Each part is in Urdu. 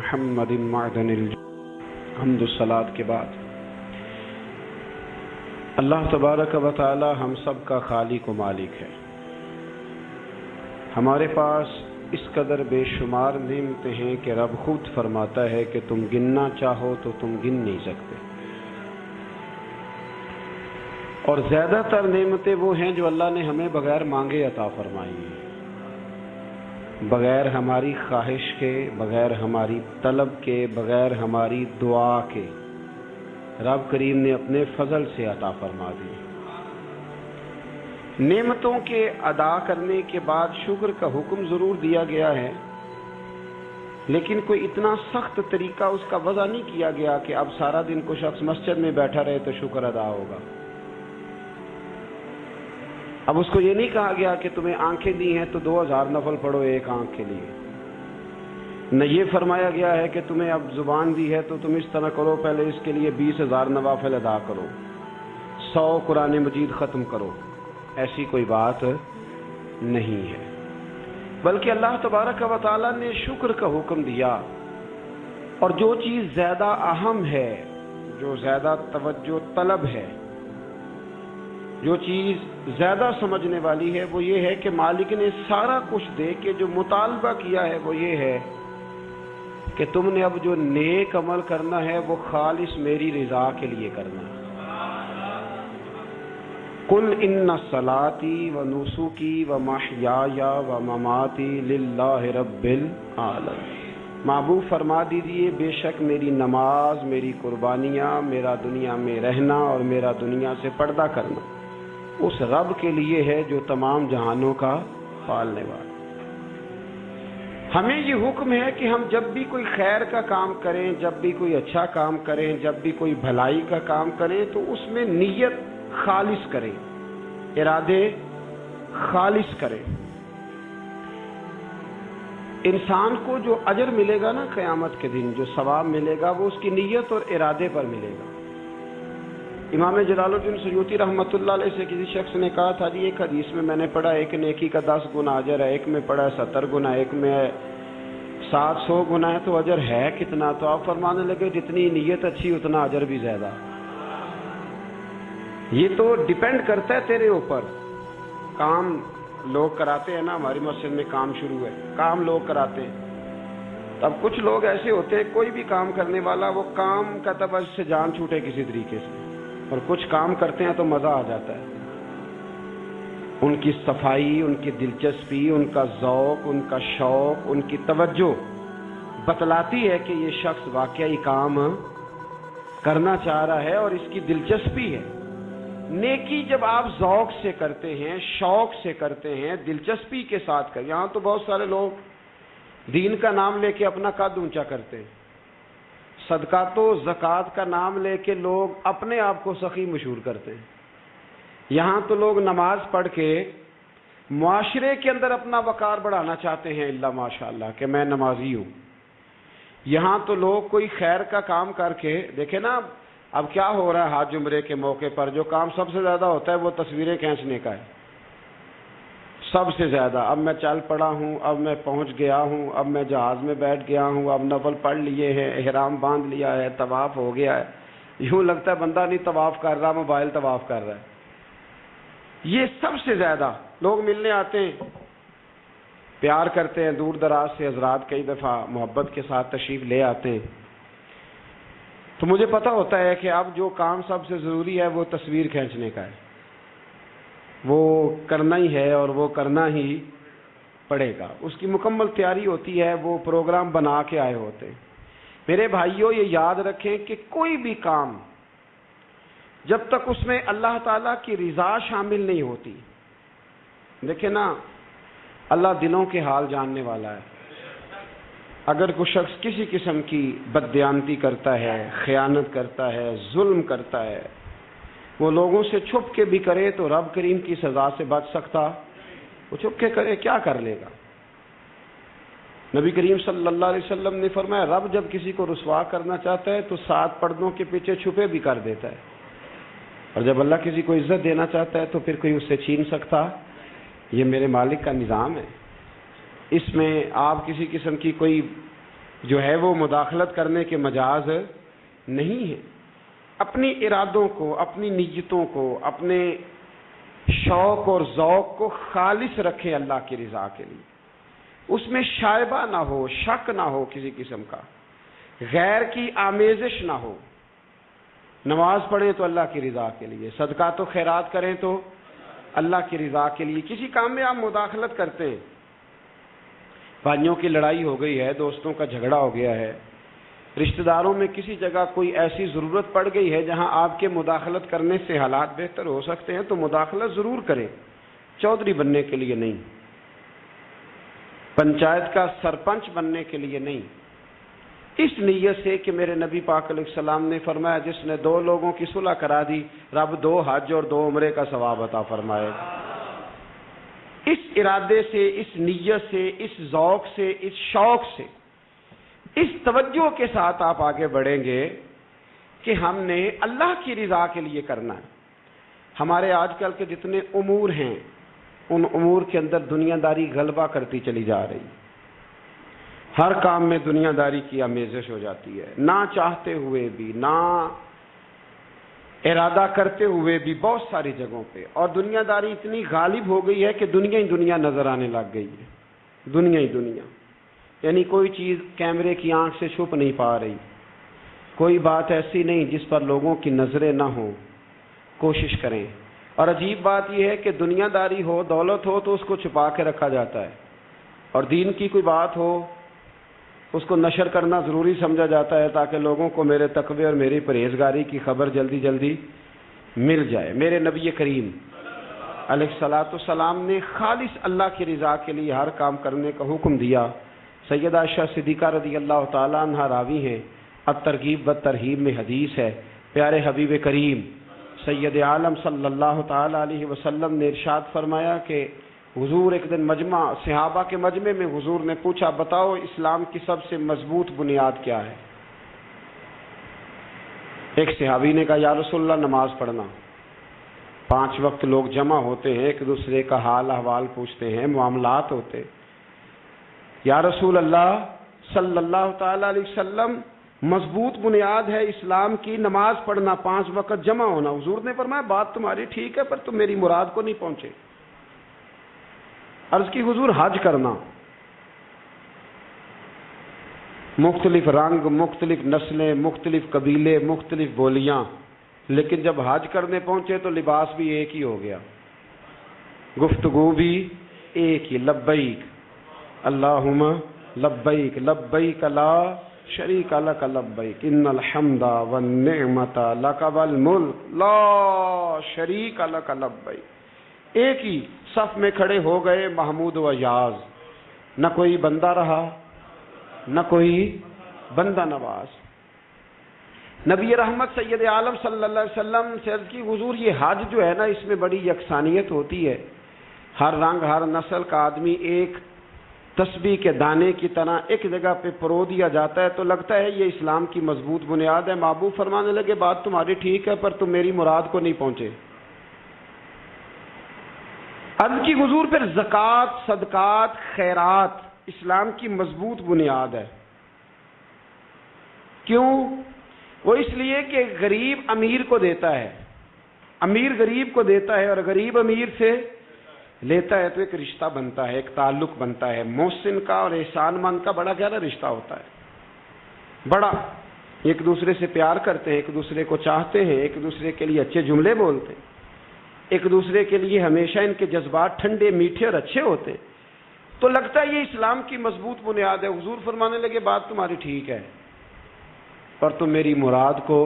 محمد معدن حمد الصلاۃ کے بعد اللہ تبارک و تعالی ہم سب کا خالق و مالک ہے. ہمارے پاس اس قدر بے شمار نعمتیں ہیں کہ رب خود فرماتا ہے کہ تم گننا چاہو تو تم گن نہیں سکتے. اور زیادہ تر نعمتیں وہ ہیں جو اللہ نے ہمیں بغیر مانگے عطا فرمائی ہیں، بغیر ہماری خواہش کے، بغیر ہماری طلب کے، بغیر ہماری دعا کے رب کریم نے اپنے فضل سے عطا فرما دی. نعمتوں کے ادا کرنے کے بعد شکر کا حکم ضرور دیا گیا ہے، لیکن کوئی اتنا سخت طریقہ اس کا وضع نہیں کیا گیا کہ اب سارا دن کوئی شخص مسجد میں بیٹھا رہے تو شکر ادا ہوگا. اب اس کو یہ نہیں کہا گیا کہ تمہیں آنکھیں دی ہیں تو 2000 نفل پڑھو ایک آنکھ کے لیے. نہ یہ فرمایا گیا ہے کہ تمہیں اب زبان دی ہے تو تم اس طرح کرو، پہلے اس کے لیے 20,000 نوافل ادا کرو، 100 قرآن مجید ختم کرو. ایسی کوئی بات نہیں ہے، بلکہ اللہ تبارک و تعالی نے شکر کا حکم دیا. اور جو چیز زیادہ اہم ہے، جو زیادہ توجہ طلب ہے، جو چیز زیادہ سمجھنے والی ہے، وہ یہ ہے کہ مالک نے سارا کچھ دے کے جو مطالبہ کیا ہے وہ یہ ہے کہ تم نے اب جو نیک عمل کرنا ہے وہ خالص میری رضا کے لیے کرنا ہے. قل ان صلاتي ونسكي ومحیای ومماتی للہ رب العالمین. محبوب فرما دیجیے بے شک میری نماز، میری قربانیاں، میرا دنیا میں رہنا اور میرا دنیا سے پردہ کرنا اس رب کے لیے ہے جو تمام جہانوں کا پالنے والا. ہمیں یہ حکم ہے کہ ہم جب بھی کوئی خیر کا کام کریں، جب بھی کوئی اچھا کام کریں، جب بھی کوئی بھلائی کا کام کریں تو اس میں نیت خالص کریں، ارادے خالص کریں. انسان کو جو اجر ملے گا نا قیامت کے دن، جو ثواب ملے گا وہ اس کی نیت اور ارادے پر ملے گا. امام جلال الدین سیوطی رحمۃ اللہ علیہ سے کسی شخص نے کہا تھا جی ایک حدیث میں نے پڑھا ایک نیکی کا 10 گنا اجر ہے، ایک میں پڑھا 70 گنا، ایک میں 700 گنا ہے، تو اجر ہے کتنا؟ تو آپ فرمانے لگے جتنی نیت اچھی اتنا اجر بھی زیادہ. یہ تو ڈیپینڈ کرتا ہے تیرے اوپر. کام لوگ کراتے ہیں نا، ہماری مسجد میں کام شروع ہے، کام لوگ کراتے ہیں. اب کچھ لوگ ایسے ہوتے ہیں کوئی بھی کام کرنے والا وہ کام کا تب سے جان چھوٹے کسی طریقے سے، اور کچھ کام کرتے ہیں تو مزہ آ جاتا ہے. ان کی صفائی، ان کی دلچسپی، ان کا ذوق، ان کا شوق، ان کی توجہ بتلاتی ہے کہ یہ شخص واقعی کام کرنا چاہ رہا ہے اور اس کی دلچسپی ہے. نیکی جب آپ ذوق سے کرتے ہیں، شوق سے کرتے ہیں، دلچسپی کے ساتھ کریں. یہاں تو بہت سارے لوگ دین کا نام لے کے اپنا قد اونچا کرتے ہیں، صدقات و زکوٰۃ کا نام لے کے لوگ اپنے آپ کو سخی مشہور کرتے ہیں. یہاں تو لوگ نماز پڑھ کے معاشرے کے اندر اپنا وقار بڑھانا چاہتے ہیں، اللہ ماشاءاللہ کہ میں نمازی ہوں. یہاں تو لوگ کوئی خیر کا کام کر کے دیکھیں نا. اب کیا ہو رہا ہے حج عمرے کے موقع پر جو کام سب سے زیادہ ہوتا ہے وہ تصویریں کھینچنے کا ہے سب سے زیادہ. اب میں چل پڑا ہوں، اب میں پہنچ گیا ہوں، اب میں جہاز میں بیٹھ گیا ہوں، اب نفل پڑھ لیے ہیں، احرام باندھ لیا ہے، طواف ہو گیا ہے. یوں لگتا ہے بندہ نہیں طواف کر رہا، موبائل طواف کر رہا ہے. یہ سب سے زیادہ لوگ ملنے آتے ہیں، پیار کرتے ہیں، دور دراز سے حضرات کئی دفعہ محبت کے ساتھ تشریف لے آتے ہیں. تو مجھے پتہ ہوتا ہے کہ اب جو کام سب سے ضروری ہے وہ تصویر کھینچنے کا ہے، وہ کرنا ہی ہے اور وہ کرنا ہی پڑے گا. اس کی مکمل تیاری ہوتی ہے، وہ پروگرام بنا کے آئے ہوتے ہیں. میرے بھائیوں یہ یاد رکھیں کہ کوئی بھی کام جب تک اس میں اللہ تعالیٰ کی رضا شامل نہیں ہوتی، دیکھیں نا اللہ دلوں کے حال جاننے والا ہے. اگر کوئی شخص کسی قسم کی بددیانتی کرتا ہے، خیانت کرتا ہے، ظلم کرتا ہے، وہ لوگوں سے چھپ کے بھی کرے تو رب کریم کی سزا سے بچ سکتا؟ وہ چھپ کے کرے کیا کر لے گا؟ نبی کریم صلی اللہ علیہ وسلم نے فرمایا رب جب کسی کو رسوا کرنا چاہتا ہے تو 7 پردوں کے پیچھے چھپے بھی کر دیتا ہے، اور جب اللہ کسی کو عزت دینا چاہتا ہے تو پھر کوئی اس سے چھین سکتا؟ یہ میرے مالک کا نظام ہے. اس میں آپ کسی قسم کی کوئی جو ہے وہ مداخلت کرنے کے مجاز نہیں ہے۔ اپنی ارادوں کو، اپنی نیتوں کو، اپنے شوق اور ذوق کو خالص رکھیں اللہ کی رضا کے لیے، اس میں شائبہ نہ ہو، شک نہ ہو کسی قسم کا، غیر کی آمیزش نہ ہو۔ نماز پڑھیں تو اللہ کی رضا کے لیے، صدقات و خیرات کریں تو اللہ کی رضا کے لیے۔ کسی کام میں آپ مداخلت کرتے ہیں، بھائیوں کی لڑائی ہو گئی ہے، دوستوں کا جھگڑا ہو گیا ہے، رشتہ داروں میں کسی جگہ کوئی ایسی ضرورت پڑ گئی ہے جہاں آپ کے مداخلت کرنے سے حالات بہتر ہو سکتے ہیں، تو مداخلت ضرور کریں، چودھری بننے کے لیے نہیں، پنچایت کا سرپنچ بننے کے لیے نہیں، اس نیت سے کہ میرے نبی پاک علیہ السلام نے فرمایا جس نے دو لوگوں کی صلح کرا دی رب 2 حج اور 2 عمرے کا ثواب عطا فرمائے گا۔ اس ارادے سے، اس نیت سے، اس ذوق سے، اس شوق سے، اس توجہ کے ساتھ آپ آگے بڑھیں گے کہ ہم نے اللہ کی رضا کے لیے کرنا ہے۔ ہمارے آج کل کے جتنے امور ہیں ان امور کے اندر دنیا داری غلبہ کرتی چلی جا رہی، ہر کام میں دنیا داری کی آمیزش ہو جاتی ہے، نہ چاہتے ہوئے بھی، نہ ارادہ کرتے ہوئے بھی، بہت ساری جگہوں پہ، اور دنیا داری اتنی غالب ہو گئی ہے کہ دنیا ہی دنیا نظر آنے لگ گئی ہے، دنیا ہی دنیا، یعنی کوئی چیز کیمرے کی آنکھ سے چھپ نہیں پا رہی، کوئی بات ایسی نہیں جس پر لوگوں کی نظریں نہ ہوں، کوشش کریں۔ اور عجیب بات یہ ہے کہ دنیا داری ہو، دولت ہو تو اس کو چھپا کے رکھا جاتا ہے، اور دین کی کوئی بات ہو اس کو نشر کرنا ضروری سمجھا جاتا ہے تاکہ لوگوں کو میرے تقوی اور میری پرہیزگاری کی خبر جلدی جلدی مل جائے۔ میرے نبی کریم علیہ الصلاۃ والسلام نے خالص اللہ کی رضا کے لیے ہر کام کرنے کا حکم دیا۔ سیدہ عائشہ صدیقہ رضی اللہ تعالیٰ عنہ راوی ہیں، الترغیب والترہیب میں حدیث ہے، پیارے حبیب کریم سید عالم صلی اللہ تعالیٰ علیہ وسلم نے ارشاد فرمایا کہ حضور ایک دن مجمع صحابہ کے مجمع میں حضور نے پوچھا بتاؤ اسلام کی سب سے مضبوط بنیاد کیا ہے؟ ایک صحابی نے کہا یا رسول اللہ نماز پڑھنا۔ 5 وقت لوگ جمع ہوتے ہیں، ایک دوسرے کا حال احوال پوچھتے ہیں، معاملات ہوتے، یا رسول اللہ صلی اللہ تعالیٰ علیہ وسلم مضبوط بنیاد ہے اسلام کی نماز پڑھنا، 5 وقت جمع ہونا۔ حضور نے فرمایا بات تمہاری ٹھیک ہے پر تم میری مراد کو نہیں پہنچے۔ عرض کی حضور حج کرنا، مختلف رنگ، مختلف نسلیں، مختلف قبیلے، مختلف بولیاں، لیکن جب حج کرنے پہنچے تو لباس بھی ایک ہی ہو گیا، گفتگو بھی ایک ہی، لبیک اللہم لبیک لبیک لا شریک لک لبیک ان الحمد والنعمت لک والملک لا شریک لک لبیک۔ ایک ہی صف میں کھڑے ہو گئے محمود و یاز، نہ کوئی بندہ رہا نہ کوئی بندہ نواز۔ نبی رحمت سید عالم صلی اللہ علیہ وسلم سے عرض کی حضور یہ حج جو ہے نا اس میں بڑی یکسانیت ہوتی ہے، ہر رنگ ہر نسل کا آدمی ایک تسبیح کے دانے کی طرح ایک جگہ پہ پرو دیا جاتا ہے، تو لگتا ہے یہ اسلام کی مضبوط بنیاد ہے۔ محبوب فرمانے لگے بات تمہاری ٹھیک ہے پر تم میری مراد کو نہیں پہنچے۔ عرض کی حضور پھر زکوٰۃ، صدقات، خیرات اسلام کی مضبوط بنیاد ہے۔ کیوں؟ وہ اس لیے کہ غریب امیر کو دیتا ہے، امیر غریب کو دیتا ہے، اور غریب امیر سے لیتا ہے تو ایک رشتہ بنتا ہے، ایک تعلق بنتا ہے۔ محسن کا اور احسان مند کا بڑا گہرا رشتہ ہوتا ہے، بڑا ایک دوسرے سے پیار کرتے ہیں، ایک دوسرے کو چاہتے ہیں، ایک دوسرے کے لیے اچھے جملے بولتے ہیں، ایک دوسرے کے لیے ہمیشہ ان کے جذبات ٹھنڈے میٹھے اور اچھے ہوتے ہیں، تو لگتا ہے یہ اسلام کی مضبوط بنیاد ہے۔ حضور فرمانے لگے بات تمہاری ٹھیک ہے پر تم میری مراد کو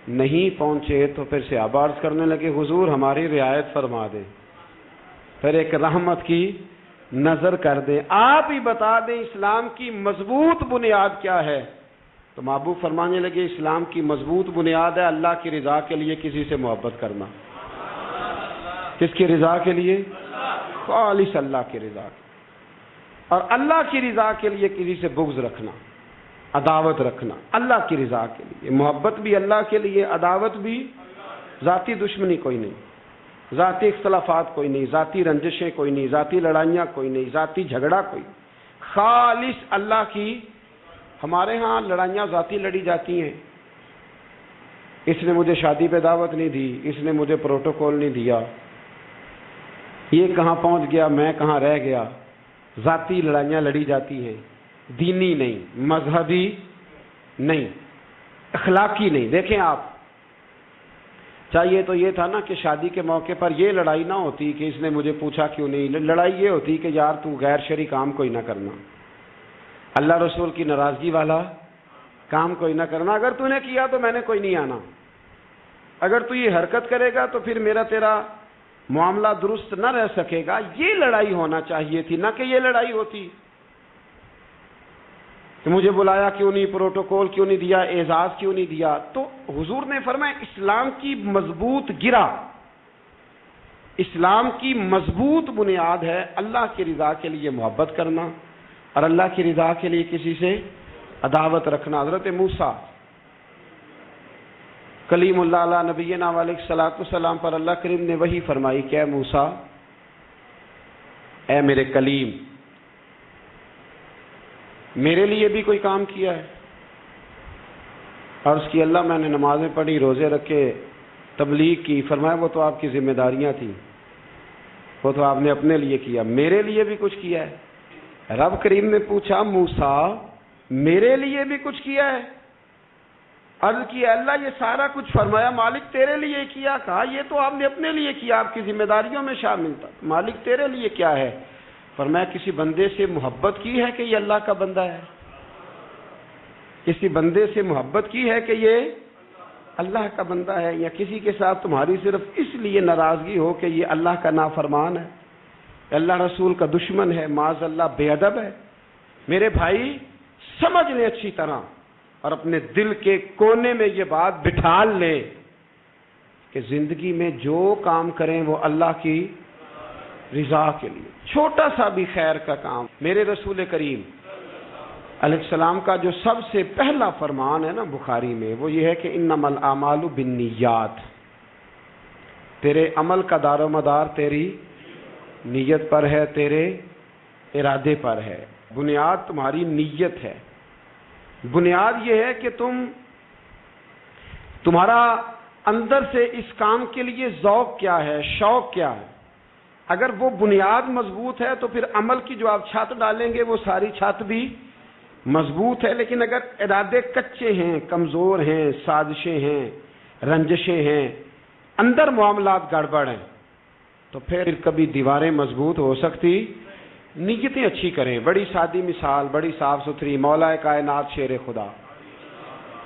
نہیں پہنچے۔ تو پھر صحابہ عرض کرنے لگے حضور ہماری رعایت فرما دیں، پھر ایک رحمت کی نظر کر دیں، آپ ہی بتا دیں اسلام کی مضبوط بنیاد کیا ہے۔ تو محبوب فرمانے لگے اسلام کی مضبوط بنیاد ہے اللہ کی رضا کے لیے کسی سے محبت کرنا۔ کس کی رضا کے لیے؟ خالص اللہ کی رضا، اور اللہ کی رضا کے لیے کسی سے بغض رکھنا، عداوت رکھنا، اللہ کی رضا کے لیے محبت بھی اللہ کے لیے، عداوت بھی، ذاتی دشمنی کوئی نہیں، ذاتی اختلافات کوئی نہیں، ذاتی رنجشیں کوئی نہیں، ذاتی لڑائیاں کوئی نہیں، ذاتی جھگڑا کوئی، خالص اللہ کی ہمارے ہاں لڑائیاں ذاتی لڑی جاتی ہیں، اس نے مجھے شادی پہ دعوت نہیں دی، اس نے مجھے پروٹوکول نہیں دیا، یہ کہاں پہنچ گیا، میں کہاں رہ گیا۔ ذاتی لڑائیاں لڑی جاتی ہیں، دینی نہیں، مذہبی نہیں، اخلاقی نہیں۔ دیکھیں آپ، چاہیے تو یہ تھا نا کہ شادی کے موقع پر یہ لڑائی نہ ہوتی کہ اس نے مجھے پوچھا کیوں نہیں، لڑائی یہ ہوتی کہ یار تو غیر شرعی کام کوئی نہ کرنا، اللہ رسول کی ناراضگی والا کام کوئی نہ کرنا، اگر تو نے کیا تو میں نے کوئی نہیں آنا، اگر تو یہ حرکت کرے گا تو پھر میرا تیرا معاملہ درست نہ رہ سکے گا۔ یہ لڑائی ہونا چاہیے تھی، نہ کہ یہ لڑائی ہوتی کہ مجھے بلایا کیوں نہیں، پروٹوکول کیوں نہیں دیا، اعزاز کیوں نہیں دیا۔ تو حضور نے فرمایا اسلام کی مضبوط گرہ، اسلام کی مضبوط بنیاد ہے اللہ کی رضا کے لیے محبت کرنا اور اللہ کی رضا کے لیے کسی سے عداوت رکھنا۔ حضرت موسیٰ کلیم اللہ علیہ نبینا علیہ الصلوۃ والسلام پر اللہ کریم نے وحی فرمائی کہ اے موسیٰ، اے میرے کلیم، میرے لیے بھی کوئی کام کیا ہے؟ عرض کی اللہ میں نے نمازیں پڑھی، روزے رکھے، تبلیغ کی۔ فرمایا وہ تو آپ کی ذمہ داریاں تھیں، وہ تو آپ نے اپنے لیے کیا، میرے لیے بھی کچھ کیا ہے؟ رب کریم نے پوچھا موسیٰ میرے لیے بھی کچھ کیا ہے؟ عرض کی اللہ یہ سارا کچھ، فرمایا مالک تیرے لیے کیا۔ کہا یہ تو آپ نے اپنے لیے کیا، آپ کی ذمہ داریوں میں شامل تھا، مالک تیرے لیے کیا ہے؟ فرمایا کسی بندے سے محبت کی ہے کہ یہ اللہ کا بندہ ہے؟ کسی بندے سے محبت کی ہے کہ یہ اللہ کا بندہ ہے؟ یا کسی کے ساتھ تمہاری صرف اس لیے ناراضگی ہو کہ یہ اللہ کا نافرمان ہے، اللہ رسول کا دشمن ہے، معاذ اللہ بے ادب ہے؟ میرے بھائی سمجھ لیں اچھی طرح اور اپنے دل کے کونے میں یہ بات بٹھا لیں کہ زندگی میں جو کام کریں وہ اللہ کی رضا کے لیے، چھوٹا سا بھی خیر کا کام۔ میرے رسول کریم علیہ السلام کا جو سب سے پہلا فرمان ہے نا بخاری میں، وہ یہ ہے کہ انما الاعمال بالنیات، تیرے عمل کا دار و مدار تیری نیت پر ہے، تیرے ارادے پر ہے۔ بنیاد تمہاری نیت ہے، بنیاد یہ ہے کہ تمہارا اندر سے اس کام کے لیے ذوق کیا ہے، شوق کیا ہے۔ اگر وہ بنیاد مضبوط ہے تو پھر عمل کی جو آپ چھت ڈالیں گے وہ ساری چھت بھی مضبوط ہے، لیکن اگر ارادے کچے ہیں، کمزور ہیں، سازشیں ہیں، رنجشیں ہیں، اندر معاملات گڑبڑ ہیں، تو پھر کبھی دیواریں مضبوط ہو سکتی۔ نیتیں اچھی کریں۔ بڑی سادی مثال، بڑی صاف ستھری، مولا کائنات شیر خدا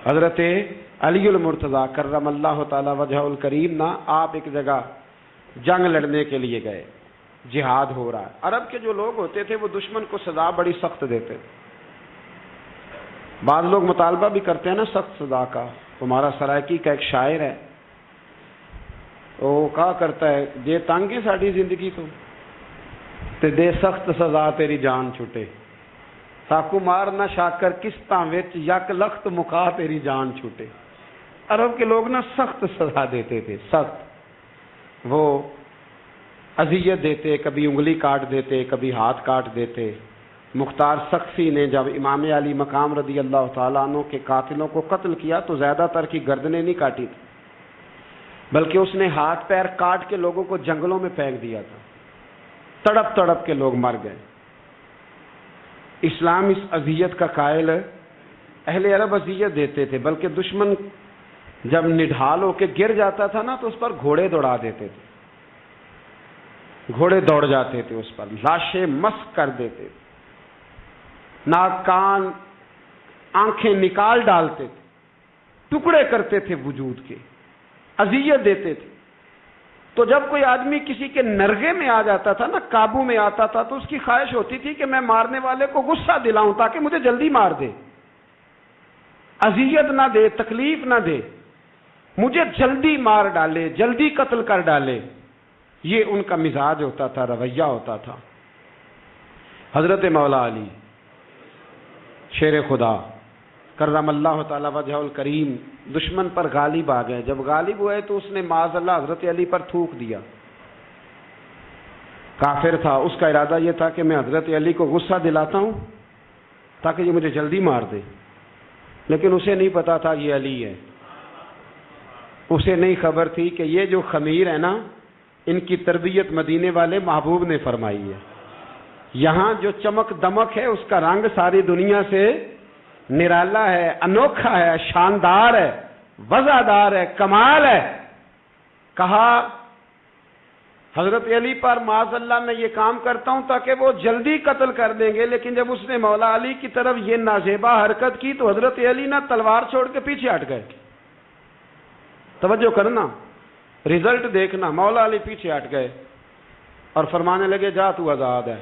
حضرت علی المرتضیٰ کرم اللہ تعالی وجہ الکریم نا، آپ ایک جگہ جنگ لڑنے کے لیے گئے، جہاد ہو رہا ہے۔ عرب کے جو لوگ ہوتے تھے وہ دشمن کو سزا بڑی سخت دیتے تھے۔ بعض لوگ مطالبہ بھی کرتے ہیں نا سخت سزا کا۔ تمہارا سرائکی کا ایک شاعر ہے، وہ کہا کرتا ہے جے تنگ ہے ساری زندگی تو تے دے سخت سزا تیری جان چھٹے، ساکو مار نہ شاکر قسطاں وچ یک لخت مکا تیری جان چھوٹے۔ عرب کے لوگ نا سخت سزا دیتے تھے، سخت، وہ اذیت دیتے، کبھی انگلی کاٹ دیتے، کبھی ہاتھ کاٹ دیتے۔ مختار سخسی نے جب امام علی مقام رضی اللہ تعالیٰ عنہ کے قاتلوں کو قتل کیا تو زیادہ تر کی گردنیں نہیں کاٹی تھی، بلکہ اس نے ہاتھ پیر کاٹ کے لوگوں کو جنگلوں میں پھینک دیا تھا، تڑپ تڑپ کے لوگ مر گئے۔ اسلام اس اذیت کا قائل ہے۔ اہل عرب اذیت دیتے تھے، بلکہ دشمن جب نڈھال ہو کے گر جاتا تھا نا تو اس پر گھوڑے دوڑا دیتے تھے، گھوڑے دوڑ جاتے تھے اس پر، لاشیں مسخ کر دیتے تھے، ناک کان آنکھیں نکال ڈالتے تھے، ٹکڑے کرتے تھے وجود کے، اذیت دیتے تھے۔ تو جب کوئی آدمی کسی کے نرغے میں آ جاتا تھا نا، قابو میں آتا تھا، تو اس کی خواہش ہوتی تھی کہ میں مارنے والے کو غصہ دلاؤں تاکہ مجھے جلدی مار دے، اذیت نہ دے، تکلیف نہ دے، مجھے جلدی مار ڈالے، جلدی قتل کر ڈالے۔ یہ ان کا مزاج ہوتا تھا، رویہ ہوتا تھا۔ حضرت مولا علی شیر خدا کرم اللہ تعالی وجہ الکریم دشمن پر غالب آ گئے۔ جب غالب ہوئے تو اس نے معاذ اللہ حضرت علی پر تھوک دیا۔ کافر تھا، اس کا ارادہ یہ تھا کہ میں حضرت علی کو غصہ دلاتا ہوں تاکہ یہ مجھے جلدی مار دے، لیکن اسے نہیں پتا تھا یہ علی ہے، اسے نہیں خبر تھی کہ یہ جو خمیر ہے نا، ان کی تربیت مدینے والے محبوب نے فرمائی ہے۔ یہاں جو چمک دمک ہے اس کا رنگ ساری دنیا سے نرالا ہے، انوکھا ہے، شاندار ہے، وزادار ہے، کمال ہے۔ کہا حضرت علی پر معاذ اللہ میں یہ کام کرتا ہوں تاکہ وہ جلدی قتل کر دیں گے، لیکن جب اس نے مولا علی کی طرف یہ نازیبا حرکت کی تو حضرت علی نہ تلوار چھوڑ کے پیچھے ہٹ گئے۔ توجہ کرنا، رزلٹ دیکھنا، مولا علی پیچھے ہٹ گئے اور فرمانے لگے جا تو آزاد ہے۔